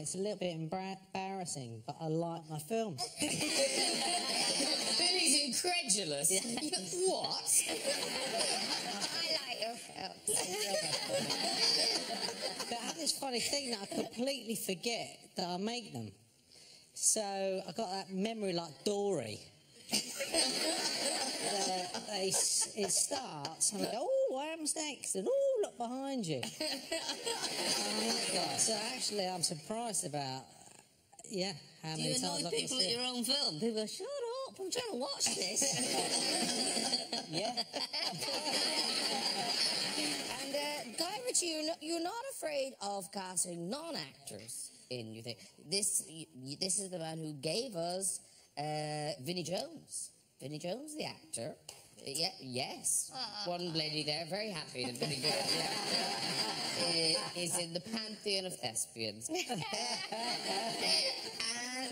it's a little bit embarrassing, but I like my films. Billy's incredulous. What? I like your films. But I have this funny thing that I completely forget that I make them. So I got that memory like Dory. It starts and I go, oh, what happens next? And oh, look behind you. So actually, I'm surprised about, how many times I can see. Do you annoy people at your own film? People go, shut up, I'm trying to watch this. Yeah. And Guy Ritchie, you're not afraid of casting non-actors in your thing. This is the man who gave us Vinnie Jones. Vinnie Jones, the actor. Yes. One lady there, very happy that Vinnie Jones, the actor, is in the pantheon of thespians. And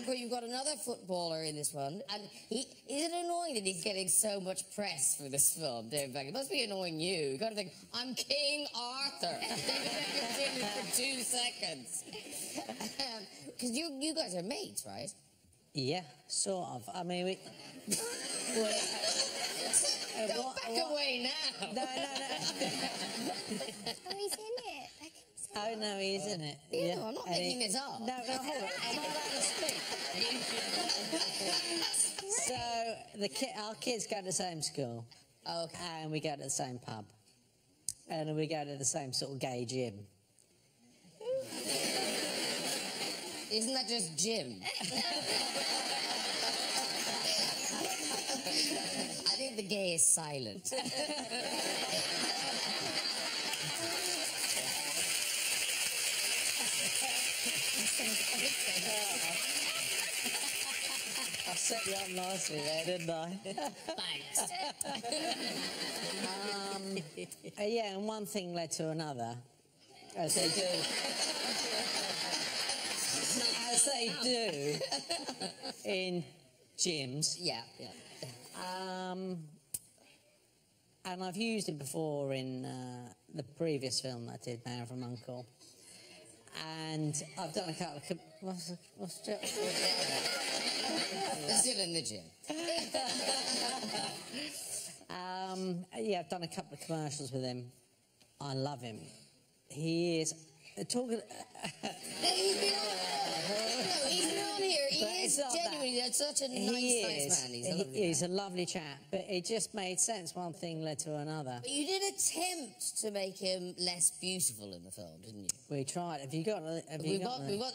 but you've got another footballer in this one, and is it annoying that he's getting so much press for this film, David Beckham? It must be annoying you. You've got to think, I'm King Arthur. For 2 seconds. Because you guys are mates, right? Yeah, sort of. I mean, we... Don't back away now. No. Oh, he's in it. Oh, no, he is in it. Yeah, no, I'm not making this up. No, hold on. I'm not allowed to speak. So, our kids go to the same school. Okay. And we go to the same pub. And we go to the same sort of gay gym. Isn't that just Jim? I think the gay is silent. I set you up nicely there, didn't I? Thanks. Yeah, and one thing led to another, as they do. As they do in gyms. Yeah. And I've used it before in the previous film I did, Man from Uncle. And I've done a couple of... What's Still in the gym. Yeah, I've done a couple of commercials with him. I love him. He is... Talking... He's been on here. He is genuinely such a nice man. He's a lovely chap, but it just made sense. One thing led to another. But you did attempt to make him less beautiful in the film, didn't you? We tried. Have you got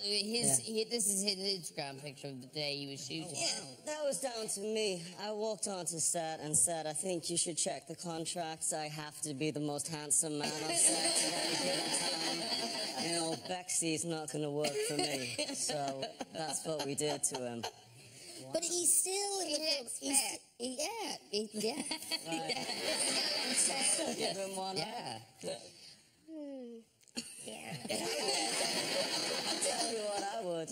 his. This is his Instagram picture of the day he was shooting. Yeah, that was down to me. I walked onto set and said, I think you should check the contracts. I have to be the most handsome man on set at any given time. You know, Bexy's not going to work for me. So that's what we did to him. But he's still in the film. Give him one. Yeah. I'll tell you what I would.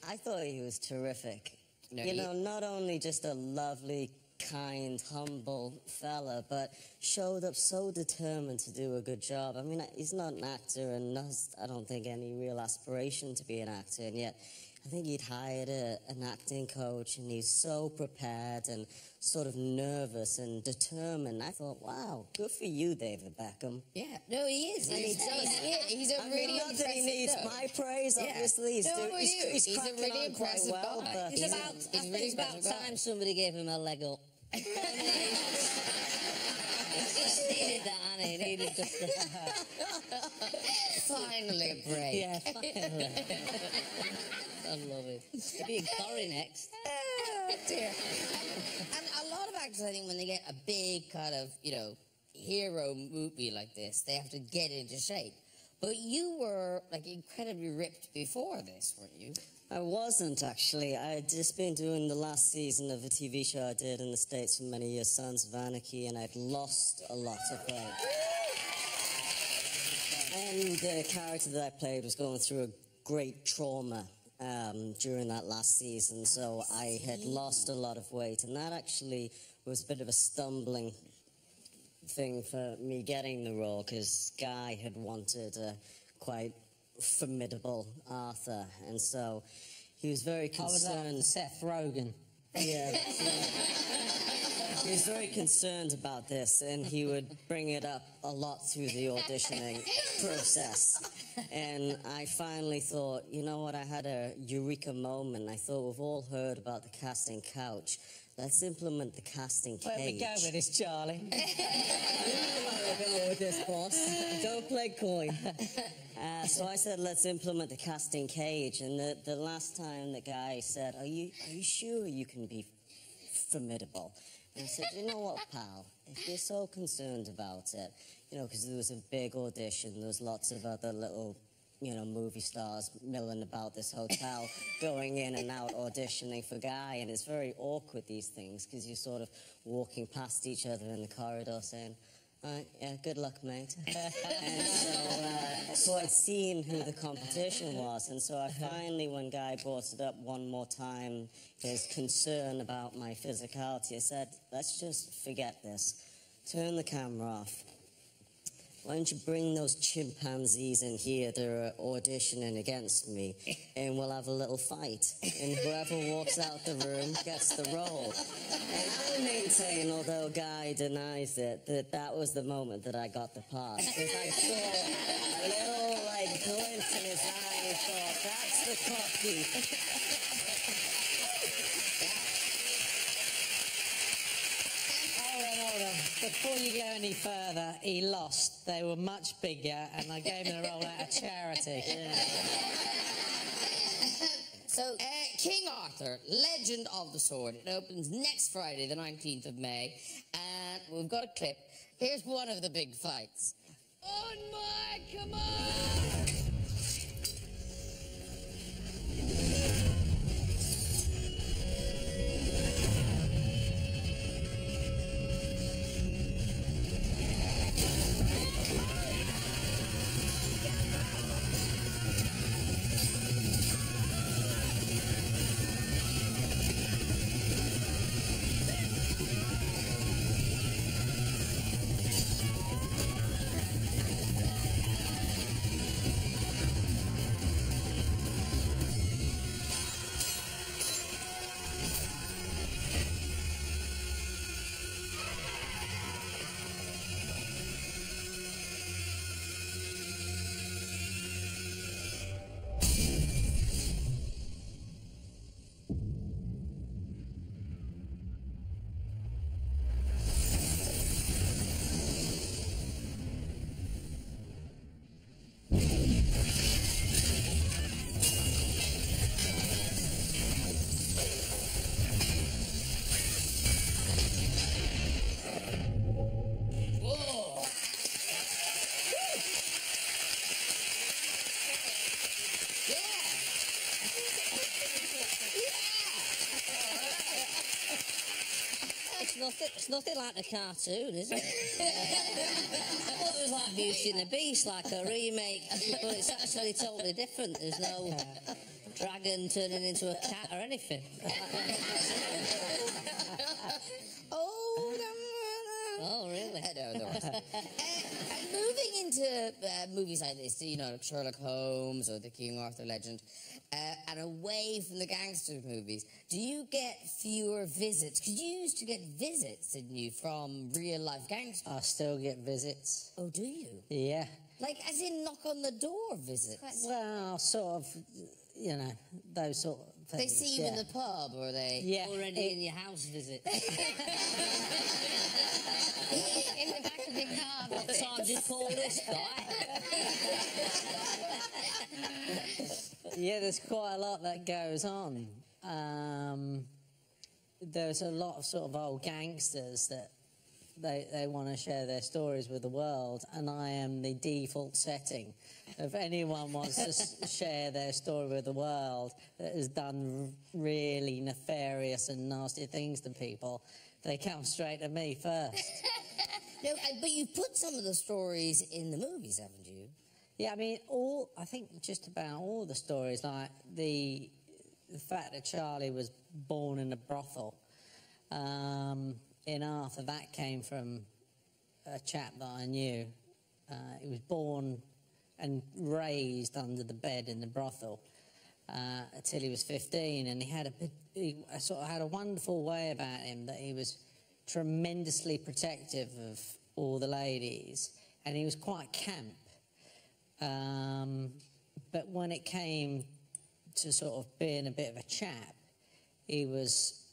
I thought he was terrific. No, you know, not only just a lovely, kind, humble fella, but showed up so determined to do a good job. I mean, he's not an actor and has, I don't think, any real aspiration to be an actor, and yet I think he'd hired an acting coach, and he's so prepared and sort of nervous and determined. I thought, wow, good for you, David Beckham. Yeah, no, he is. And he's a really not that he needs my praise, obviously. He's a really impressive well, guy. It's about time somebody gave him a leg up. He just needed that, and he needed just finally a break. Yeah, finally. I love it. He'll be in Corrie next. Oh, dear. And a lot of actors, I think, when they get a big kind of, hero movie like this, they have to get into shape. But you were, like, incredibly ripped before this, weren't you? I wasn't, actually. I had just been doing the last season of a TV show I did in the States for many years, Sons of Anarchy, and I'd lost a lot of weight. And the character that I played was going through a great trauma during that last season, so I had lost a lot of weight, and that actually was a bit of a stumbling thing for me getting the role, because Guy had wanted a quite formidable Arthur, and so he was very concerned. I was Seth Rogen. Yeah. He was very concerned about this, and he would bring it up a lot through the auditioning process. And I finally thought, you know what, I had a eureka moment. I thought, we've all heard about the casting couch. Let's implement the casting cage. Where we go with this, Charlie? Go with this, boss. Don't play coy. So I said, let's implement the casting cage. And the last time the guy said, are you sure you can be formidable? And I said, you know what, pal? If you're so concerned about it, you know, because there was a big audition, there was lots of other little, you know, movie stars milling about this hotel, going in and out auditioning for Guy, and it's very awkward, these things, because you're sort of walking past each other in the corridor saying, yeah, good luck, mate. And so I'd seen who the competition was, and so I finally, when Guy brought it up one more time, his concern about my physicality, I said, let's just forget this. Turn the camera off. Why don't you bring those chimpanzees in here that are auditioning against me, and we'll have a little fight. And whoever walks out the room gets the role. And I maintain, although Guy denies it, that was the moment that I got the part. Because I saw a little, like, glint in his eye and thought, that's the cocky. Before you go any further, he lost. They were much bigger, and I gave him a roll out of charity. Yeah. So, King Arthur, Legend of the Sword. It opens next Friday, the 19th of May, and we've got a clip. Here's one of the big fights. On my command! It's nothing like a cartoon, is it? I thought it was like Beauty and the Beast, like a remake, but it's actually totally different. There's no dragon turning into a cat or anything. Oh, really? No. Moving into movies like this, you know, like Sherlock Holmes or the King Arthur Legend, and away from the gangster movies, do you get fewer visits? Because you used to get visits, didn't you, from real-life gangsters? I still get visits. Oh, do you? Yeah. Like, as in knock on the door visits? Well, sort of, you know, those sort of things. They see you in the pub, or they already in your house visit? In the back of the car. What time did you call this guy? Yeah, there's quite a lot that goes on. There's a lot of sort of old gangsters that they want to share their stories with the world, and I am the default setting. If anyone wants to share their story with the world that has done really nefarious and nasty things to people, they come straight to me first. No, but you've put some of the stories in the movies, haven't you? Yeah, I mean, I think just about all the stories, like the fact that Charlie was born in a brothel in Arthur, that came from a chap that I knew. He was born and raised under the bed in the brothel until he was 15. And he sort of had a wonderful way about him that he was tremendously protective of all the ladies, and he was quite camp. But when it came to sort of being a bit of a chap, he was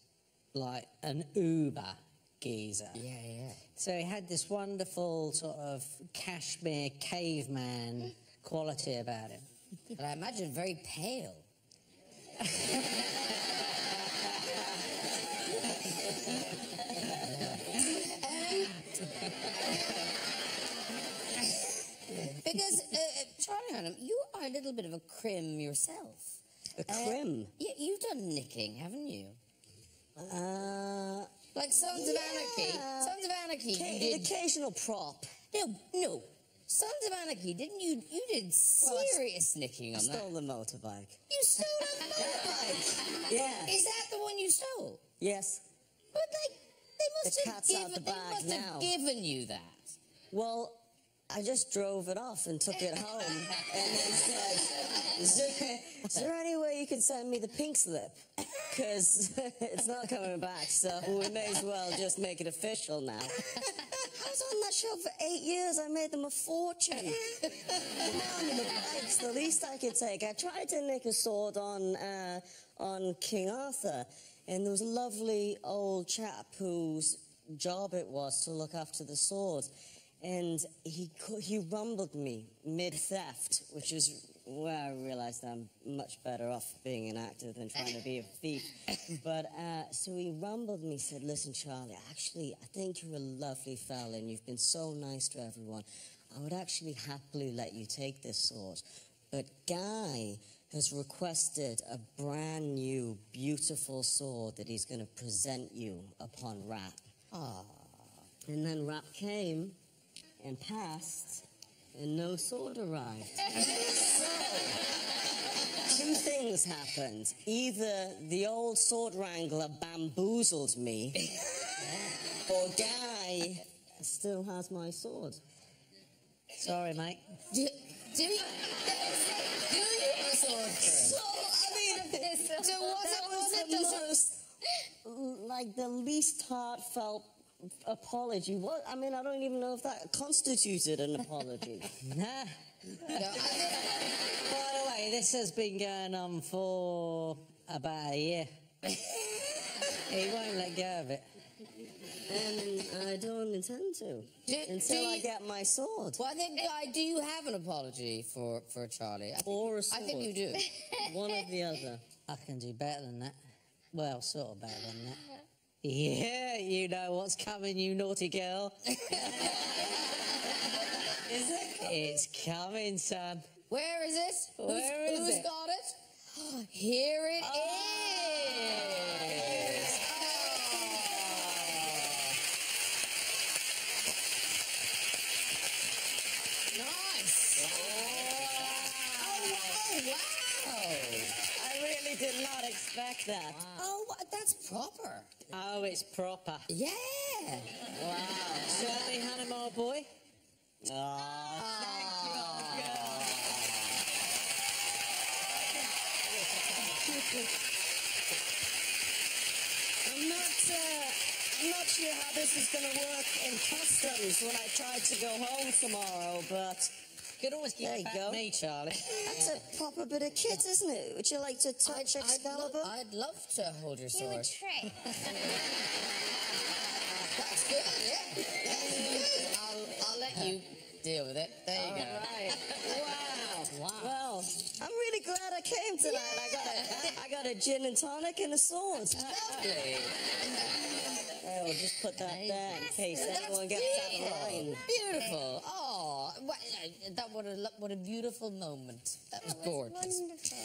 like an uber geezer. Yeah, yeah. So he had this wonderful sort of cashmere caveman quality about him. But I imagine very pale. Because, Charlie Hunnam, you are a little bit of a crim yourself. A crim? You've done nicking, haven't you? Like Sons of Anarchy. Sons of Anarchy, you did... An occasional prop. No. Sons of Anarchy, didn't you? You did serious nicking on that. Stole the motorbike. You stole a motorbike? Yeah. Is that the one you stole? Yes. But, like, they must The have cat's out the bag they must now. have given you that. Well, I just drove it off and took it home and then said, is there any way you can send me the pink slip? Because it's not coming back, so we may as well just make it official now. I was on that show for 8 years. I made them a fortune. Now the bike's the least I could take. I tried to nick a sword on King Arthur, and there was a lovely old chap whose job it was to look after the sword. And he rumbled me mid-theft, which is where I realized I'm much better off being an actor than trying to be a thief. But, so he rumbled me, said, listen, Charlie, actually, I think you're a lovely fella and you've been so nice to everyone. I would actually happily let you take this sword. But Guy has requested a brand new, beautiful sword that he's going to present you upon rap. Ah. And then rap came and passed, and no sword arrived. So, two things happened. Either the old sword wrangler bamboozled me, or Guy still has my sword. Sorry, mate. Do you have a sword first? So, I mean, So was it the just... most, like, the least heartfelt apology. What? I mean, I don't even know if that constituted an apology. Nah. No, By the way, this has been going on for about a year. He won't let go of it. And I don't intend to. Until I get my sword. Well, I think, Guy, do you have an apology for Charlie? Or a sword. I think you do. One or the other. I can do better than that. Well, sort of better than that. Yeah, you know what's coming, you naughty girl. Is it? It's coming, son. Where is it? Who's got it? Here it is. Nice. Oh, wow. I really did not expect that. Oh, that's proper. Oh, it's proper. Yeah. Wow. Charlie Hunnam, old boy. I'm not sure how this is going to work in customs when I try to go home tomorrow, but You could always keep there it you back go. me, Charlie. That's a proper bit of kit, isn't it? Would you like to touch Excalibur? I'd love to hold your We would sword. trade. That's good, yeah. I'll let you deal with it. There you go. Right. Wow. Well, I'm really glad I came tonight. I got a gin and tonic and a sword. Lovely. I will just put that there in case That's anyone gets out of line. Beautiful. Oh, what a beautiful moment. That was gorgeous. Wonderful.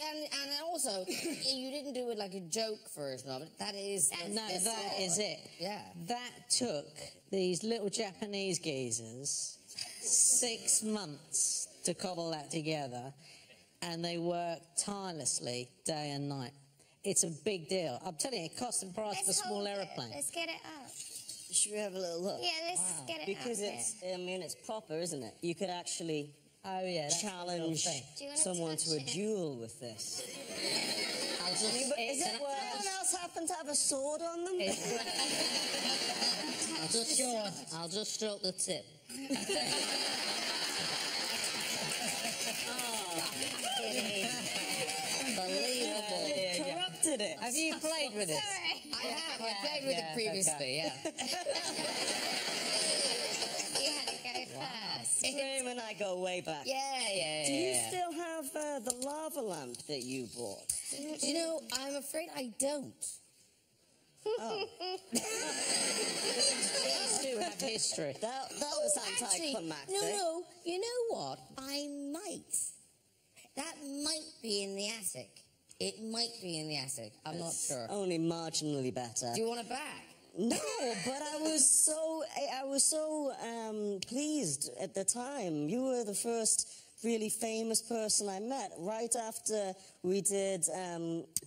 And also, you didn't do it like a joke version of it. That is... No, that is it. Yeah. That took these little Japanese geezers 6 months to cobble that together, and they worked tirelessly day and night. It's a big deal. I'm telling you, it costs the price of a small hold it. aeroplane. Let's get it up. Should we have a little look? Yeah, let's get it Because up it's proper, isn't it? You could actually... Oh, yeah. That's the real challenge thing. Do you wanna someone touch to a it? duel with this. I'll just, Does anyone else happen to have a sword on them? I'll just stroke the tip. Unbelievable. Corrupted it. Have you played with it? I have. I played with it previously, yeah. You had to go first. Graham and I go way back. Yeah. Do you still have the lava lamp that you bought? You know, I'm afraid I don't. These two have history. That was Actually, anticlimactic. no. You know what? I might. That might be in the attic. It might be in the attic. I'm not sure. Only marginally better. Do you want it back? No, but I was so pleased at the time. You were the first really famous person I met. Right after we did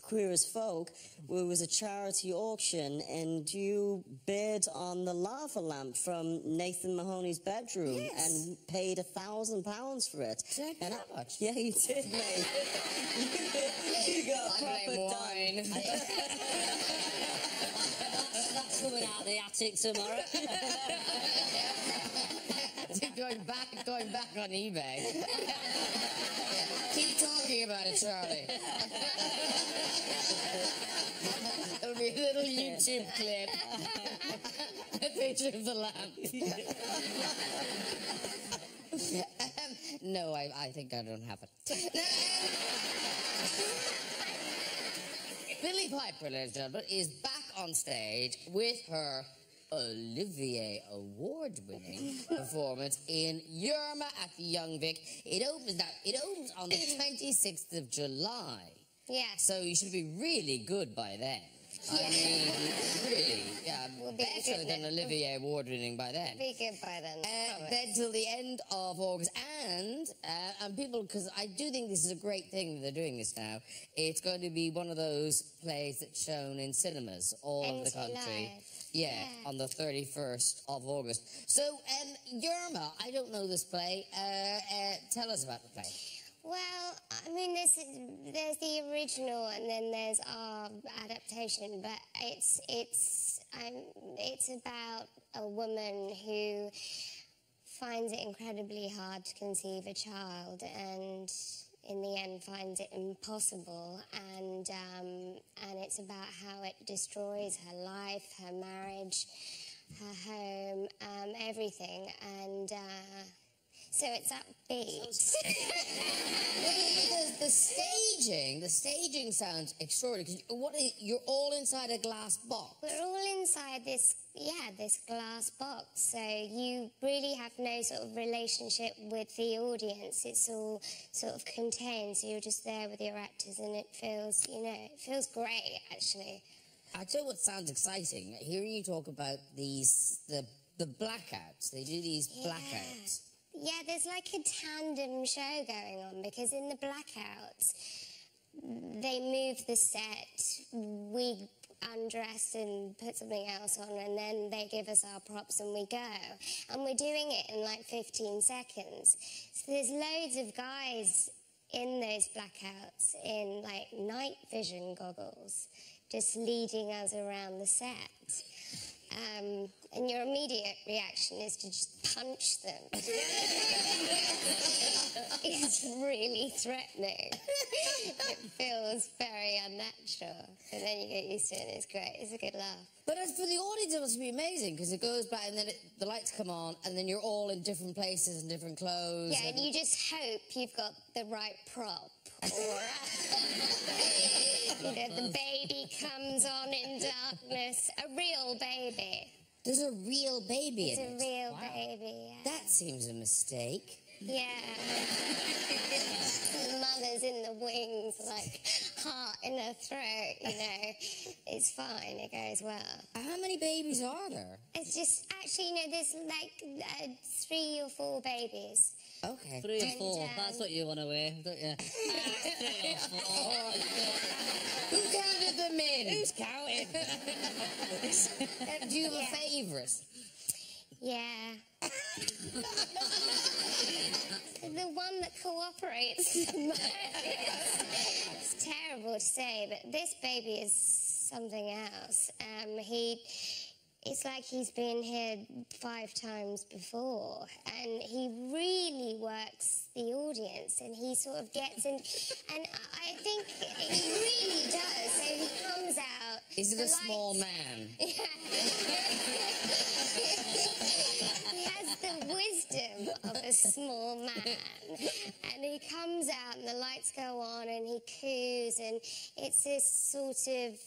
Queer as Folk, there was a charity auction, and you bid on the lava lamp from Nathan Mahoney's bedroom and paid £1,000 for it. Did I pay that much? Yeah, you did, mate. You got a proper wine. That's coming out of the attic tomorrow. going back on eBay. Keep talking about it, Charlie. There'll be a little YouTube clip. A picture of the lamp. No, I think I don't have it. Billie Piper, ladies and gentlemen, is back on stage with her Olivier Award-winning performance in Yerma at the Young Vic. It opens on the 26th of July. Yeah. So you should be really good by then. I mean, really, We'll be better good than then. Olivier Award-winning by then. Be good by then. Then till the end of August, and people, because I do think this is a great thing that they're doing this now. It's going to be one of those plays that's shown in cinemas all over the country. Live. Yeah, on the 31st of August. So, Yerma, I don't know this play. Tell us about the play. Well, I mean, there's the original and then there's our adaptation, but it's about a woman who finds it incredibly hard to conceive a child and in the end finds it impossible, and it's about how it destroys her life, her marriage, her home, everything, and so it's upbeat. The staging sounds extraordinary. Because you're all inside a glass box. We're all inside this glass box, so you really have no sort of relationship with the audience. It's all sort of contained, so you're just there with your actors, and it feels great, actually. I tell you what sounds exciting. Hearing you talk about the blackouts. They do these blackouts. Yeah, there's like a tandem show going on, because in the blackouts, they move the set, we undress and put something else on, and then they give us our props and we go. And we're doing it in like 15 seconds. So there's loads of guys in those blackouts in like night vision goggles, just leading us around the set. And your immediate reaction is to just punch them. It's really threatening. It feels very unnatural. But then you get used to it and it's great. It's a good laugh. But as for the audience, it must be amazing, because it goes back and then the lights come on and then you're all in different places and different clothes. Yeah, and you just hope you've got the right prop. Or, the baby comes on in darkness. A real baby. There's a real baby It's in a it. real baby, yeah. That seems a mistake. Yeah. Mother's in the wings, like heart in her throat, It's fine, it goes well. How many babies are there? It's just, actually, there's like 3 or 4 babies. Okay. 3 or And, 4, that's what you want to wear, don't you? 3 or 4. Who counted them in? Who's counting? Do you have a favourite? Yeah. The one that cooperates the most. It's terrible to say, but this baby is something else. It's like he's been here 5 times before, and he really works the audience, and he sort of gets in, and I think he really does. So he comes out. Is it a small man? He has the wisdom of a small man, and he comes out, and the lights go on, and he coos, and it's this sort of.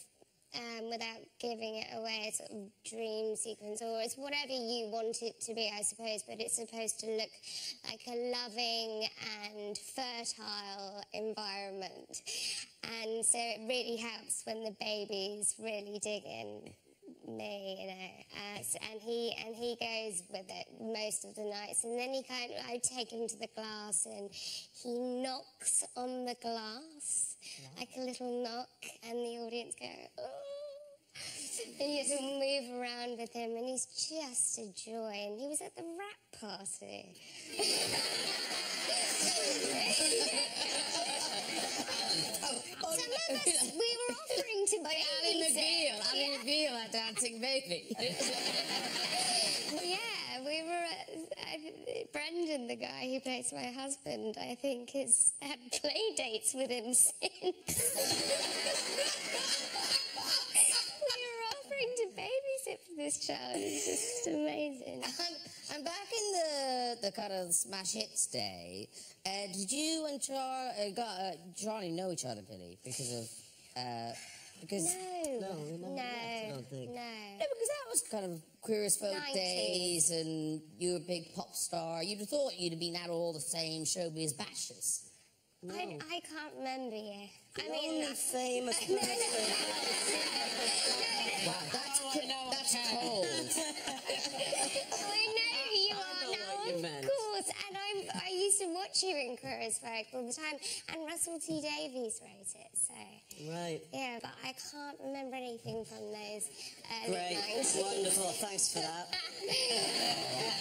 Without giving it away, a sort of dream sequence, or it's whatever you want it to be, I suppose, but it's supposed to look like a loving and fertile environment. And so it really helps when the baby's really digging me, you know, and he goes with it most of the nights. And then I take him to the glass, and he knocks on the glass. Like a little knock, and the audience go, oh. And you just move around with him, and he's just a joy. And he was at the rap party. Some of us, we were offering to babysit. Annie McGill, our dancing baby. Yeah, we were Brendan, the guy who plays my husband, I think has had play dates with him since. We were offering to babysit for this child. It's just amazing. I'm back in the kind of smash hits day. Did you and Charlie know each other, Billy? Because of No, because that was kind of Queer as Folk 90s. days, and you were a big pop star. You'd have thought you'd have been at all the same showbiz bashes. I can't remember you. I The mean, only famous person. Wow, that's cold. I know who you are know now, what you of meant. course. And I used to watch you in Queer as Folk all the time. And Russell T Davies wrote it, so... Right. Yeah, but I can't remember anything from those early Great. 90s. Wonderful. Thanks for that.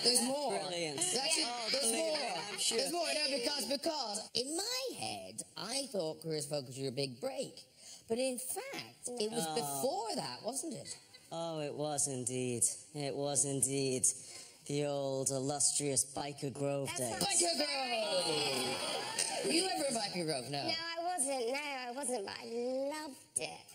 There's more. Brilliant. There's believe more. it, I'm sure. There's more. No, because in my head, I thought Queer as Folk was your big break. But in fact, it was before that, wasn't it? Oh, it was indeed. It was indeed. The old illustrious Biker Grove That's days. what- Biker Grove! Were you ever in Biker Grove? No. No, I wasn't, but I loved it.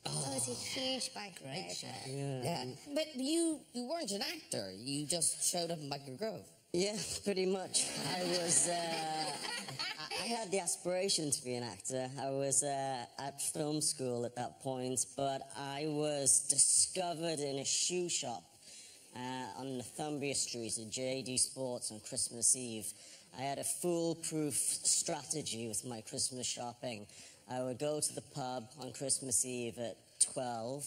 I was a huge Biker Grove fan. Yeah. But you weren't an actor. You just showed up in Biker Grove. Yeah, pretty much. I was, I had the aspiration to be an actor. I was at film school at that point, but I was discovered in a shoe shop on Northumbria Street at JD Sports on Christmas Eve. I had a foolproof strategy with my Christmas shopping. I would go to the pub on Christmas Eve at 12,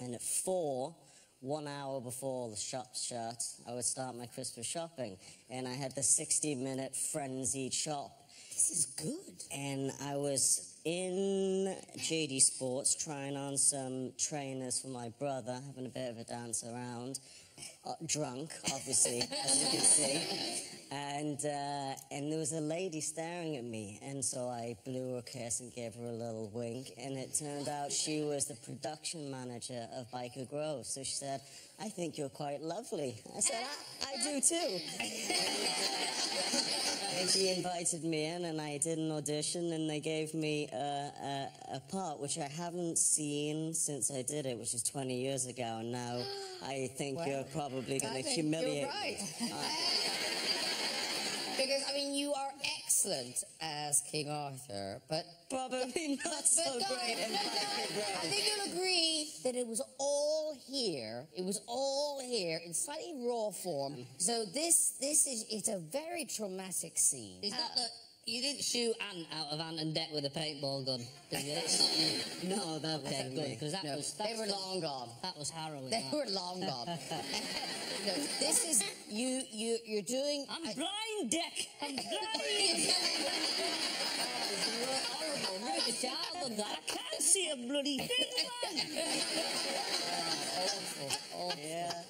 and at 4, 1 hour before the shops shut, I would start my Christmas shopping. And I had the 60-minute frenzied shop. This is good. And I was in JD Sports trying on some trainers for my brother, having a bit of a dance around. Drunk, obviously, as you can see. And there was a lady staring at me, and so I blew her a kiss and gave her a little wink, and it turned out she was the production manager of Biker Grove. So she said, "I think you're quite lovely." I said, I do too. And she invited me in, and I did an audition, and they gave me a part which I haven't seen since I did it, which is 20 years ago, and now I think you're probably going to humiliate You're right. me. Because, I mean, you are excellent as King Arthur, but... Probably not so great in Biker Grove. I think you'll agree that it was all here. It was all here in slightly raw form. So it's a very traumatic scene. It's not that you didn't shoot Ant out of Ant and Dec with a paintball gun, did you? It's not you. No, that Okay, wasn't good, me. because They were long gone. That was harrowing. They that. were long gone. No, this is you're doing. I'm blind, Dec. I'm blind. Horrible. Make a child of that. I can't see a bloody thing, man. Awful. Yeah.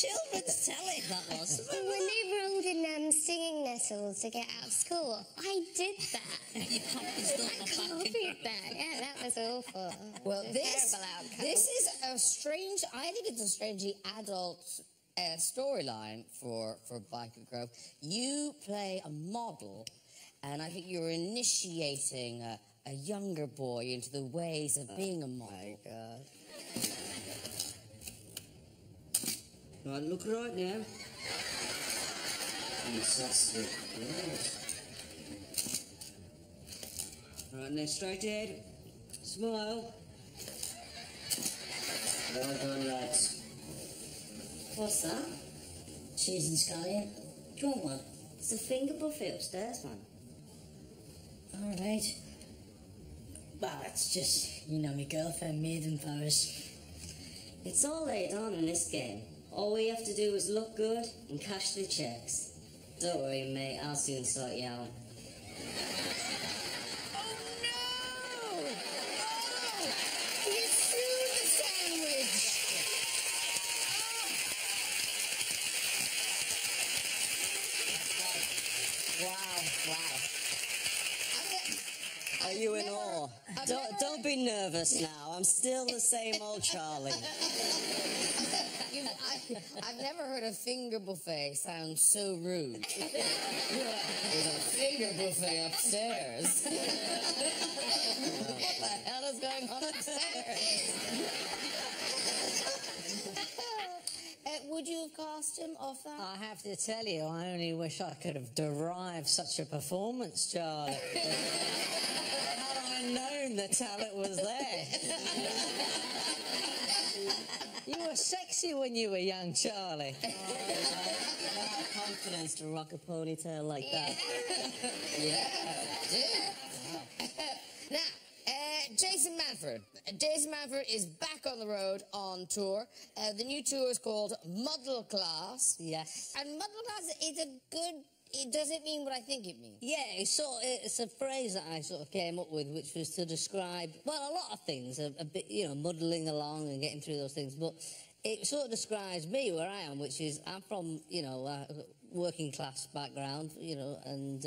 children's telly, that was. When they rolled in singing nettles to get out of school, I did that. You copied stuff I off back copied that. Yeah, that was awful. Well, It was a this terrible outcome. is a strange. I think it's a strangely adult storyline for Biker Grove. You play a model, and I think you're initiating a younger boy into the ways of being a model. My God. Right, look right now. Fantastic. Yes. Right, now straight ahead. Smile. Well done, lads. What's that? Cheese and scallion. Do you want one? It's a finger buffet upstairs, man. All right. Well, it's just, you know, my girlfriend made them for us. It's all laid on in this game. All we have to do is look good and cash the checks. Don't worry, mate, I'll soon sort you out. Oh no! Oh, he threw the sandwich. Wow. Are you in awe? Don't be nervous now. I'm still the same old Charlie. I've never heard a finger buffet sound so rude. There's a finger buffet upstairs. What the hell is going on upstairs? Would you have cast him off that? I have to tell you, I only wish I could have derived such a performance, Charlie. Had I known the talent was there. You were sexy when you were young, Charlie. I have confidence to rock a ponytail like that. Now, Jason Manford. Jason Manford is back on the road on tour. The new tour is called Muddle Class. Yes. And Muddle Class is a good... Does it mean what I think it means? Yeah, it's a phrase that I sort of came up with, which was to describe, well, a lot of things, a bit, you know, muddling along and getting through those things, but it sort of describes me where I am, which is I'm from, you know, a working class background, you know, and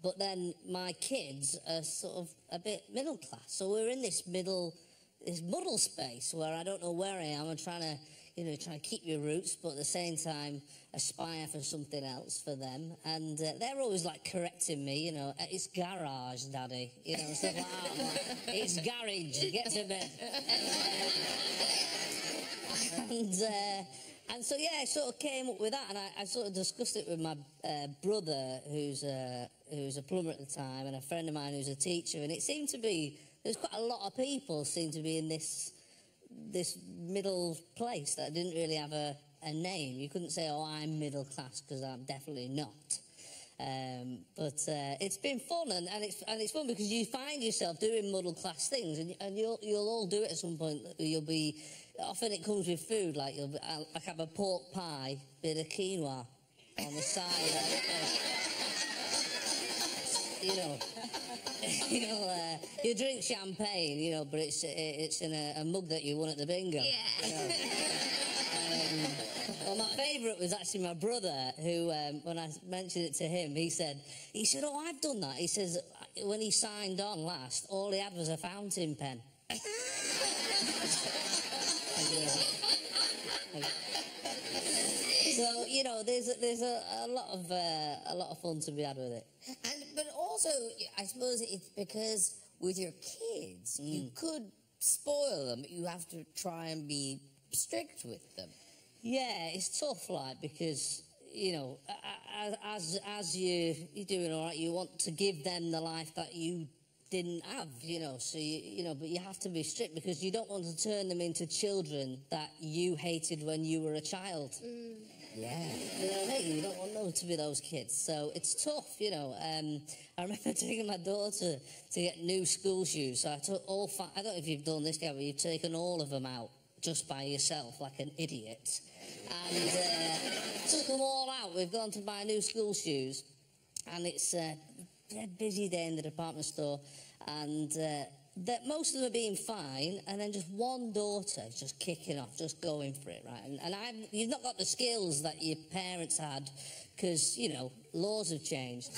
but then my kids are sort of a bit middle class, so we're in this muddle space where I don't know where I am. I'm trying to, you know, try to keep your roots, but at the same time aspire for something else for them. And they're always like correcting me, you know, it's garage, Daddy, you know, stuff like that. I'm like, it's garage, get to bed. And so, yeah, I sort of came up with that, and I sort of discussed it with my brother, who's a plumber at the time, and a friend of mine who's a teacher, and it seemed to be, there's quite a lot of people seem to be in this middle place that didn't really have a name. You couldn't say, oh, I'm middle class, because I'm definitely not. But it's been fun, and it's fun because you find yourself doing middle class things, and you'll all do it at some point. You'll be, often it comes with food, like you'll like have a pork pie, bit of quinoa on the side. You know, you drink champagne, you know, but it's in a mug that you won at the bingo. Yeah. You know? Well, my favourite was actually my brother, who, when I mentioned it to him, he said, oh, I've done that. He says, when he signed on last, all he had was a fountain pen. So, you know, there's a lot of fun to be had with it. But also, I suppose it's because with your kids, you could spoil them, but you have to try and be strict with them. Yeah, it's tough, like, because, you know, as you're doing all right, you want to give them the life that you didn't have, you know, so, you know, but you have to be strict because you don't want to turn them into children that you hated when you were a child. Yeah. You know what I mean? You don't want them to be those kids, so it's tough, you know. I remember taking my daughter to get new school shoes, so I took I don't know if you've done this, Gary, but you've taken all of them out just by yourself, like an idiot. And took them all out. We've gone to buy new school shoes, and it's a busy day in the department store, and that most of them are being fine, and then just one daughter is just kicking off, just going for it, right? And you've not got the skills that your parents had, because, you know, laws have changed.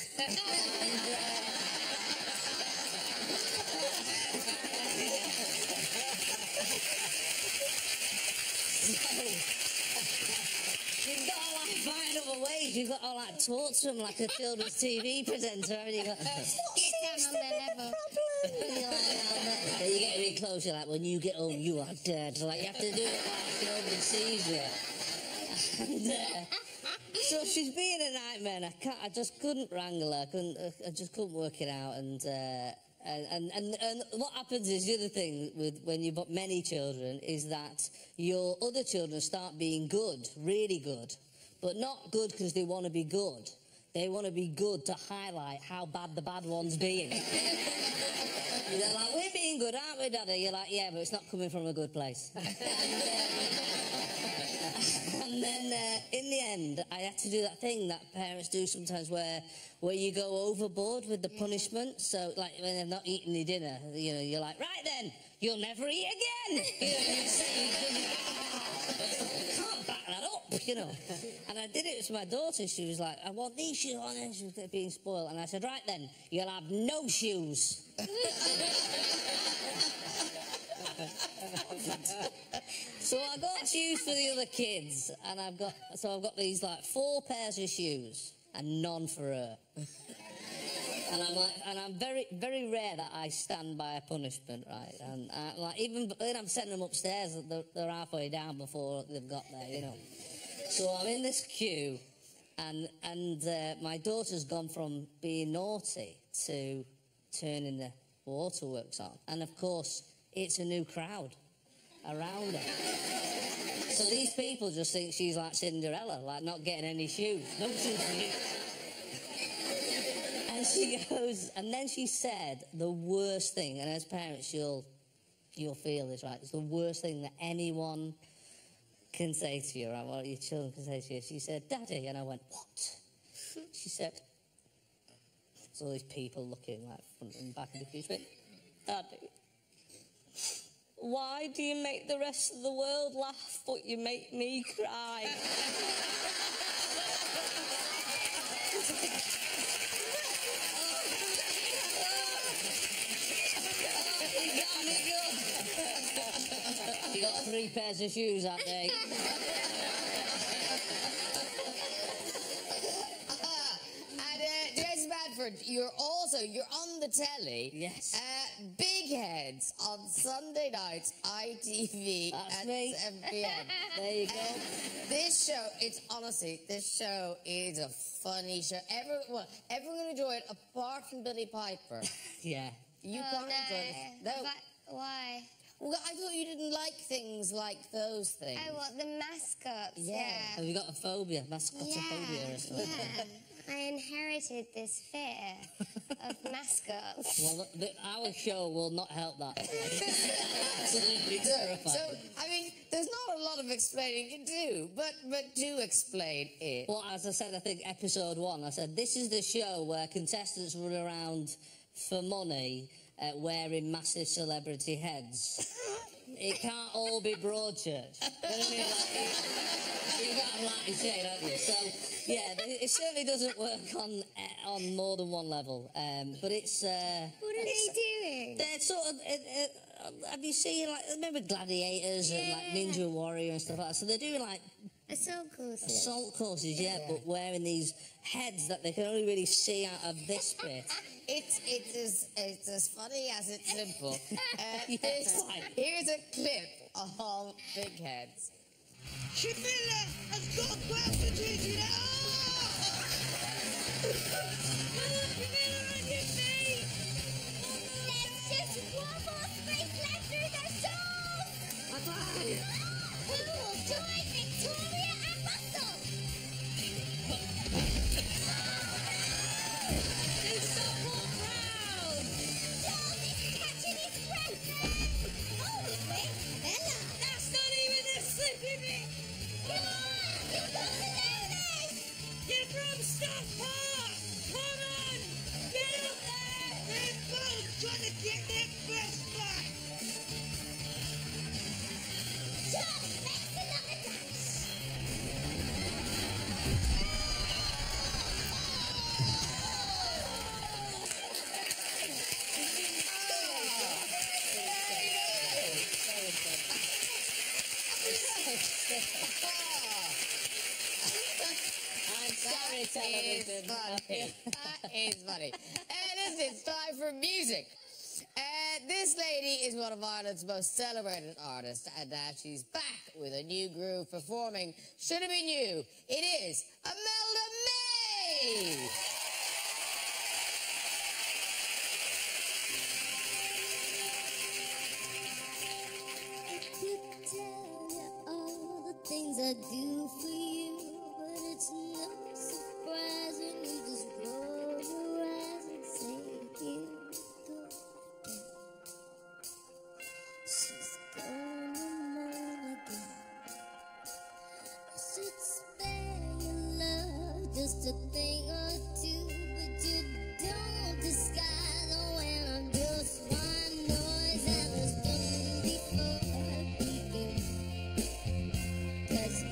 You've got to, like, find other ways. You've got to, like, talk to them like a children's TV presenter. And you go, Get down on their level. Then you get really close, you're like, when you get home, you are dead. So, like, you have to do it like nobody sees you. And, so she's being a nightmare, and I just couldn't wrangle her. I just couldn't work it out. And what happens is, the other thing with when you've got many children is that your other children start being good, really good, but not good because they want to be good. They want to be good to highlight how bad the bad one's being. They're like, we're being good, aren't we, Daddy? You're like, yeah, but it's not coming from a good place. And then in the end, I had to do that thing that parents do sometimes where you go overboard with the punishment. So, like, when they're not eating their dinner, you know, you're like, right then, you'll never eat again. You know, you can't back that up, you know. And I did it to my daughter. She was like, I want these shoes on, and she was being spoiled. And I said, right then, you'll have no shoes. So I got shoes for the other kids, and I've got these like 4 pairs of shoes and none for her. And I'm very, very rare that I stand by a punishment, right? And like even when I'm setting them upstairs, they're halfway down before they've got there, you know. So I'm in this queue, and my daughter's gone from being naughty to turning the waterworks on, and of course it's a new crowd around her. So these people just think she's like Cinderella, like not getting any shoes. No shoes. And she goes, and then she said the worst thing, and as parents you'll feel this, right? It's the worst thing that anyone can say to you, right? What your children can say to you. She said, Daddy, and I went, what? She said, there's all these people looking like front and back of the queue. She went, Daddy, why do you make the rest of the world laugh, but you make me cry? You got 3 pairs of shoes that day. Jason Bradford, you're on the telly. Yes. Big Heads on Sunday nights, ITV That's at me. 7 p.m. There you go. This show, this show is a funny show. Everyone will enjoy it apart from Billy Piper. Yeah. You can't enjoy it. No. Why? Well, I thought you didn't like things like those things. Oh, what, the mascots? Yeah. Have you got a phobia, mascotophobia or something? Yeah. I inherited this fear of mascots. Well, our show will not help that. Absolutely terrifying. So, I mean, there's not a lot of explaining to do, but do explain it. Well, as I said, I think episode 1, I said, this is the show where contestants run around for money wearing massive celebrity heads. It can't all be Broadchurch. You know what I mean? Like, you've got a lightning shade, haven't you? So, yeah, it certainly doesn't work on more than one level. But it's... What are they doing? They're sort of... have you seen, like, remember Gladiators and, like, Ninja Warrior and stuff like that? So they're doing, like... Assault courses. Assault courses, yeah, but wearing these heads that they can only really see out of this bit. It's as funny as it's simple. Yes. Here's a clip of Big Heads. Shibilla has got questions, you know! Shibilla on your feet! There's just one more space left through the show! Bye-bye. Who will join Victoria and Russell? It's the full crowd! Charles is catching his breath! Holy wait, Bella! That's not even a slippy bit! Come on! You've got to do this! You're from Staff Park! Come on! That is funny. And it's time for music. This lady is one of Ireland's most celebrated artists, and now she's back with a new groove performing Should Have Been You. It is Imelda May! Things I do for you, but it's no surprise when you just roll your eyes and say you go. She's gone alone again. I should spare your love just a thing or two, but you don't disguise when I'm just one noise and was done before I begin. 'Cause you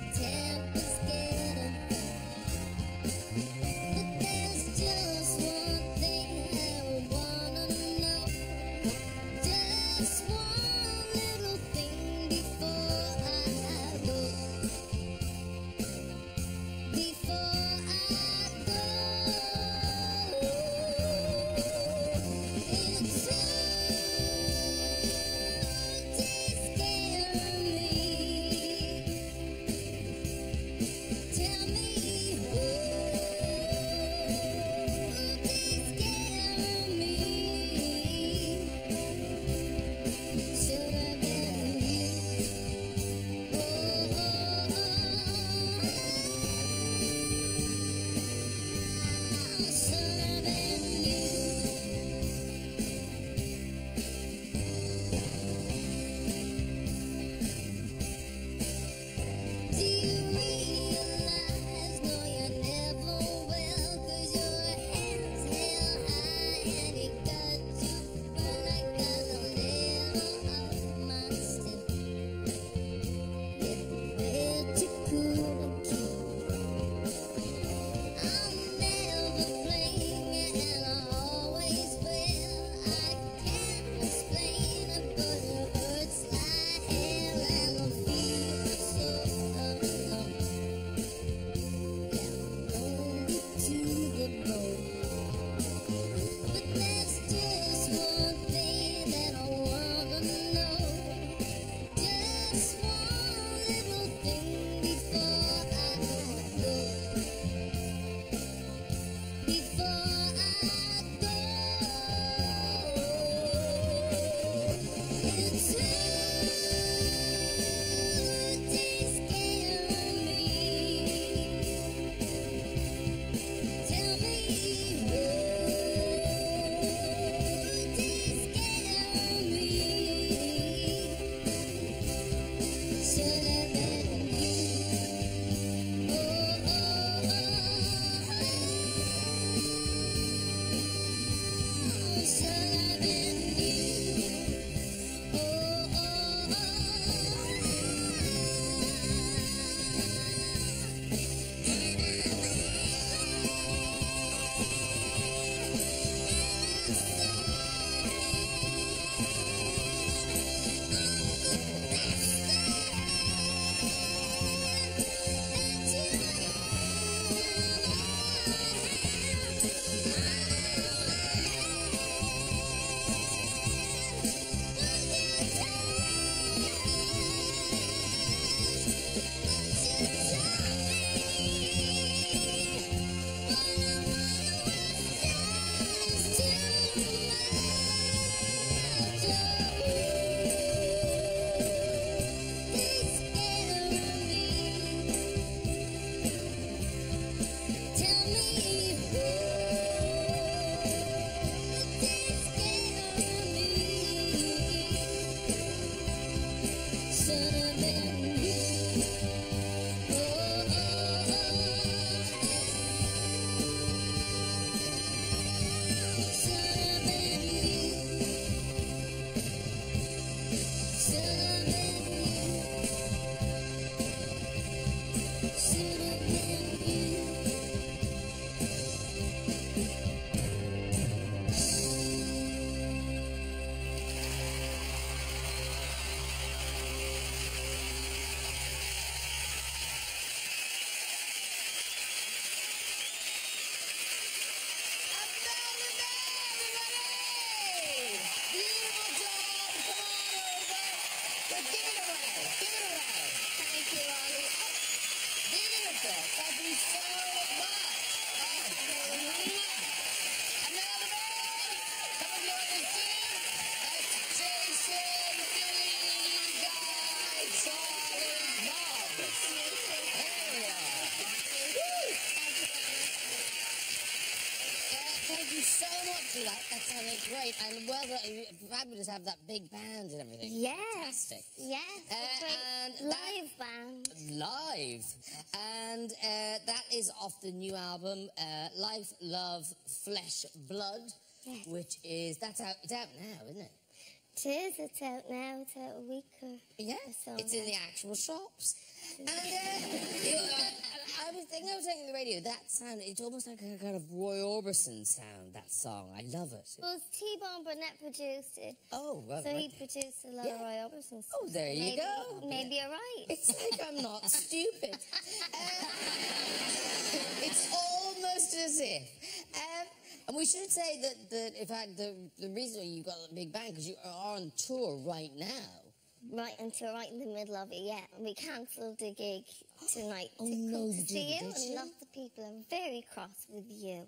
fabulous to have that big band and everything. Yeah. Fantastic. Yeah. And Live band. Live. And that is off the new album, Life, Love, Flesh, Blood, Yes. which is, it's out now, isn't it? It is. It's out now. It's out a week or so. It's in the actual shops. And I was thinking on the radio, that sound, it's almost like a kind of Roy Orbison sound, that song. I love it. Well, T-Bone Burnett produced it. Oh, well, So right. he produced a lot of Roy Orbison stuff. Oh, there you go. Maybe you're right. It's like I'm not stupid. It's almost as if. And we should say that in fact, the reason you got a big band, because you are on tour right now. Right in the middle of it, yeah. We cancelled the gig tonight Oh, to no, come you to see you, didn't, did and you? lots of people are very cross with you.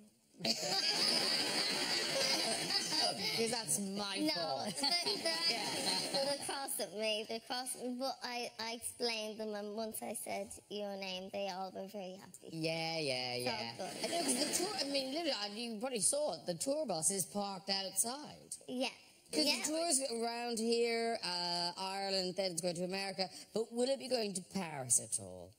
Because that's my No, fault. they're cross at me. They're cross, but I explained them, and once I said your name, they all were very happy. Yeah. So good. I know, 'cause the tour, I mean, literally, you probably saw it, the tour bus is parked outside. Yeah. Because Yeah. the tour's around here, Ireland, then it's going to America, but will it be going to Paris at all?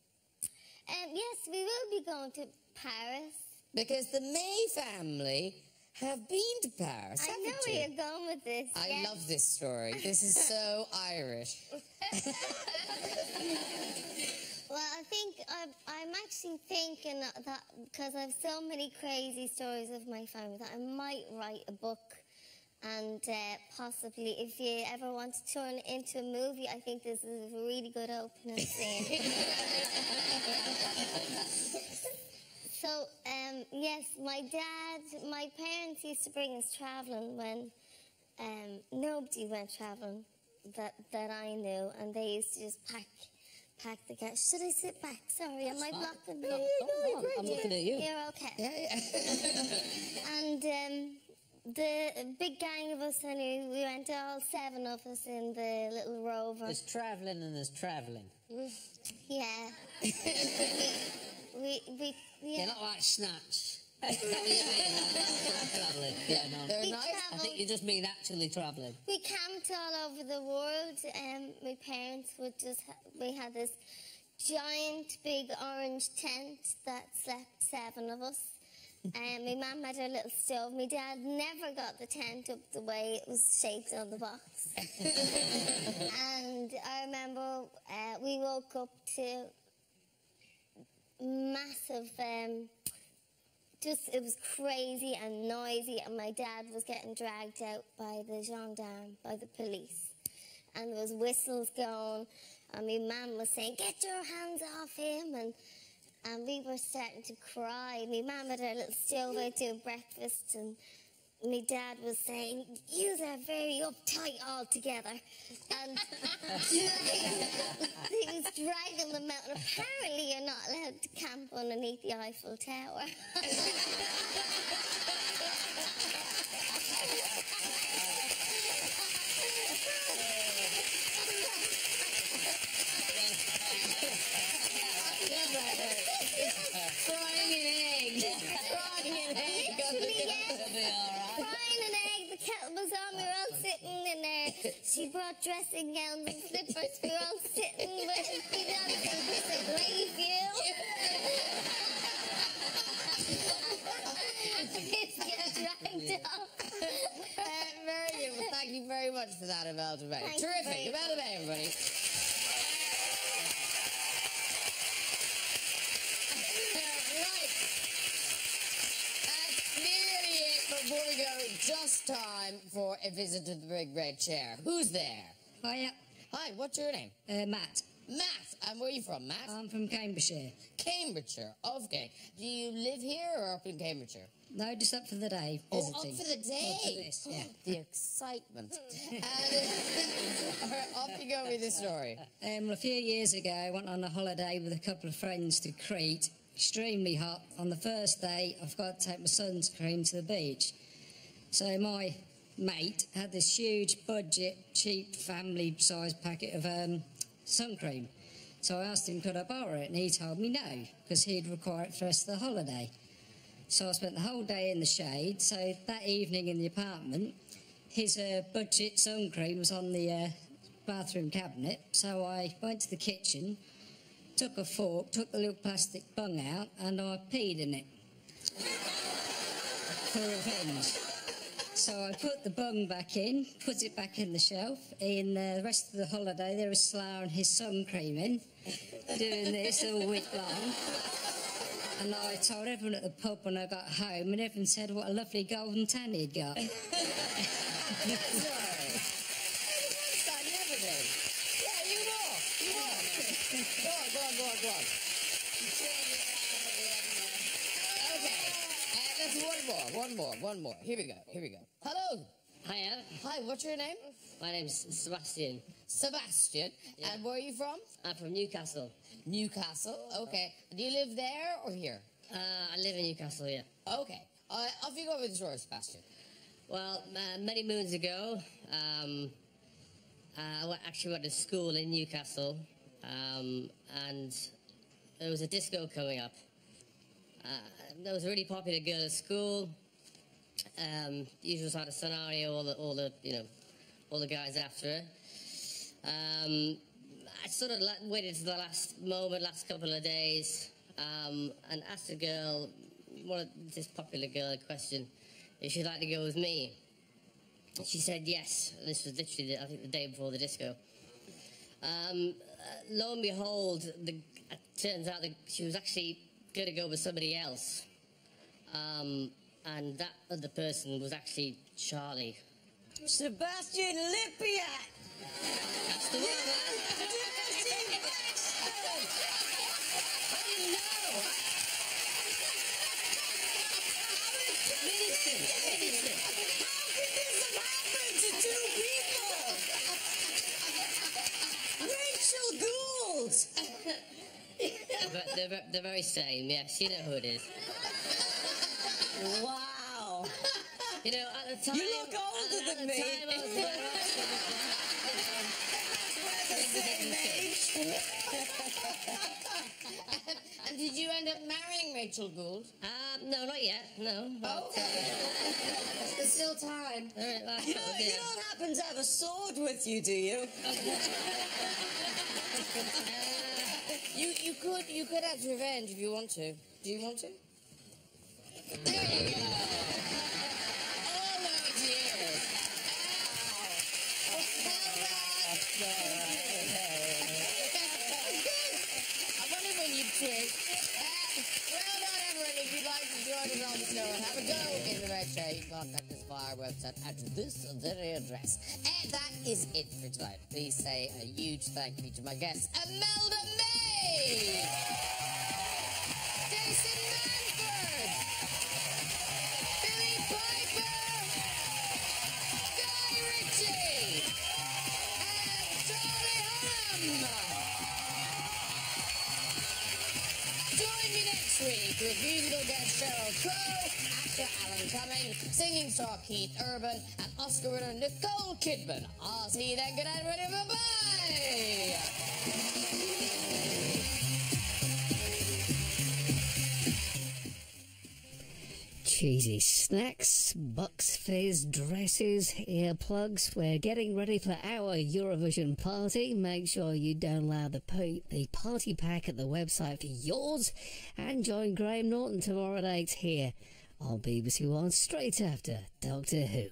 Yes, we will be going to Paris. Because the May family have been to Paris, I haven't know you? where you're going with this. I yes. love this story. This is so Irish. Well, I think I'm actually thinking that because I have so many crazy stories of my family that I might write a book. And possibly, if you ever want to turn it into a movie, I think this is a really good opening scene. So, yes, my parents used to bring us travelling when nobody went travelling that I knew, and they used to just pack the car. Should I sit back? Sorry, am I blocking? No, I'm looking at you. You're okay. Yeah. And the big gang of us, anyway, we went all 7 of us in the little Rover. There's travelling and there's travelling. Yeah. we You're not like Snatch. Travelling. Yeah, no. they're We nice. I think you just mean actually travelling. We camped all over the world, and my parents would we had this giant big orange tent that slept 7 of us. And my mum had her little stove. My dad never got the tent up the way it was shaped on the box. And I remember we woke up to massive, it was crazy and noisy, and my dad was getting dragged out by the gendarme, by the police. And there was whistles going, and my mum was saying, "Get your hands off him," and we were starting to cry. My mum had her little stove out doing breakfast, and my dad was saying, "You are very uptight all together." And he was dragging them out, and apparently you're not allowed to camp underneath the Eiffel Tower. Frying an egg. Literally, yes. Frying an egg, the kettle was on, we were all sitting in there. She brought dressing gowns and slippers, we were all sitting with feet on the grey view. It's get dragged off. Very good. Well, thank you very much for that, Imelda Bay. Thank you Terrific. very Imelda Bay, everybody. Right. That's nearly it before we go. Just time for a visit to the big red chair. Who's there? Hiya, Hi, what's your name? Matt. Matt. And where are you from, Matt? I'm from Cambridgeshire. Cambridgeshire. Okay. Do you live here or up in Cambridgeshire? No, just up for the day, Oh, visiting. up for the day. Up for this, yeah. The excitement. All right, off you go with the story. Well, a few years ago, I went on a holiday with a couple of friends to Crete. Extremely hot. On the first day, I forgot to take my sunscreen to the beach. So my mate had this huge budget, cheap, family-sized packet of sun cream. So I asked him, could I borrow it? And he told me no, because he'd require it for the rest of the holiday. So I spent the whole day in the shade. So that evening in the apartment, his budget sun cream was on the bathroom cabinet, so I went to the kitchen, took a fork, took the little plastic bung out, and I peed in it for revenge. So I put the bung back in, put it back in the shelf. In the rest of the holiday, there was sloughing his sun cream in, doing this all week long. And I told everyone at the pub when I got home, and everyone said what a lovely golden tan he'd got. Sorry. I never did. Yeah, you walk. You walk. Go on. Okay. Let's one more. Here we go. Hello. Hiya. Hi, what's your name? My name's Sebastian. Sebastian. Yeah. And where are you from? I'm from Newcastle. Newcastle. Okay. Do you live there or here? I live in Newcastle, yeah. Okay. Off you go with the story, Sebastian. Well, many moons ago, I actually went to school in Newcastle, and there was a disco coming up. There was a really popular girl at school. Usual sort of scenario, all the guys after her. I sort of waited to the last couple of days, and asked the girl, this popular girl, a question, if she'd like to go with me. She said yes. This was literally, I think, the day before the disco. Lo and behold, it turns out that she was actually going to go with somebody else. And that other person was actually Charlie. Sebastian Lippiat! That's the one, man. How do you know? Minister. Happened to two people! Rachel Gould! They're very same, yes. You know who it is. Wow! You know, at the time... You look older than me. Time I was there, And did you end up marrying Rachel Gould? no, not yet, no. Oh, there's still time. You don't happen to have a sword with you, do you? You could have revenge if you want to. Do you want to? There you go. All those years. I wonder when you'd twig. Well done, everyone. If you'd like to join us on the show and have a go in the red show, you can contact us via our website at this very address. And that is it for tonight. Please say a huge thank you to my guests, Imelda May, Jason Manford, Billy Piper, Guy Ritchie, and Charlie Hunnam. Join me next week with musical guest Sheryl Crow, actor Alan Cumming, singing star Keith Urban, and Oscar winner Nicole Kidman. I'll see you then. Good night, everybody. Bye-bye. Cheesy snacks, Bucks Fizz dresses, earplugs. We're getting ready for our Eurovision party. Make sure you download the party pack at the website for yours, and join Graham Norton tomorrow at 8 here on BBC One, straight after Doctor Who.